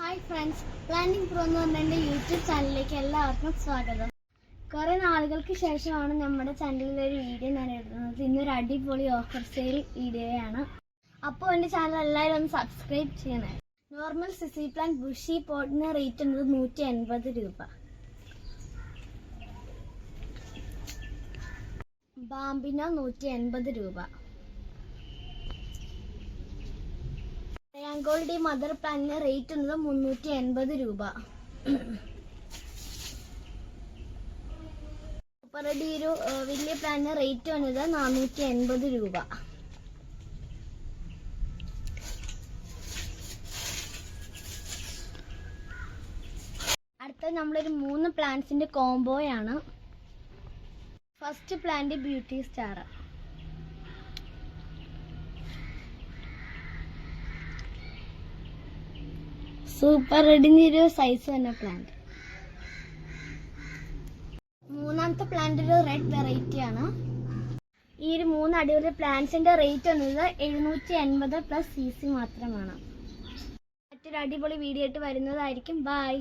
Hi friends, planting pro എന്ന് പറഞ്ഞ എൻ്റെ യൂട്യൂബ് ചാനലിലേക്ക് എല്ലാവർക്കും സ്വാഗതം. കുറേ നാളുകൾക്ക് ശേഷമാണ് നമ്മുടെ ചാനലിൽ ഒരു വീഡിയോ ഞാൻ ഇടുന്നത്. ഇന്നൊരു അടിപൊളി ഓഫർ സെയിൽ വീഡിയോയാണ്. അപ്പോൾ എൻ്റെ ചാനൽ എല്ലാവരും ഒന്ന് സബ്സ്ക്രൈബ് ചെയ്യണേ. നോർമൽ സിസി പ്ലാന്റ് ബുഷി പോട്ടിന് റേറ്റ് ഉള്ളത് 180 രൂപ. ബാമ്പിന 180 രൂപ. ാങ്കോളുടെ മദർ പ്ലാന്റിന് റേറ്റ് ഉള്ളത് 380 രൂപ. സൂപ്പറുടെ ഒരു വലിയ പ്ലാന്റിന് റേറ്റ് വന്നത് 480 രൂപ. അടുത്ത നമ്മളൊരു 3 പ്ലാന്റ്സിന്റെ കോംബോയാണ്. First plant beauty star. Super റെഡിന്റെ ഒരു സൈസ് തന്നെ പ്ലാന്റ്. മൂന്നാമത്തെ പ്ലാന്റ് ഒരു റെഡ് വെറൈറ്റി ആണ്. ഈ ഒരു 3 അടിപൊളി പ്ലാന്റ്സിന്റെ റേറ്റ് വന്നത് 780 പ്ലസ് CC മാത്രമാണ്. മറ്റൊരു അടിപൊളി വീഡിയോ ആയിട്ട് വരുന്നതായിരിക്കും. ബൈ.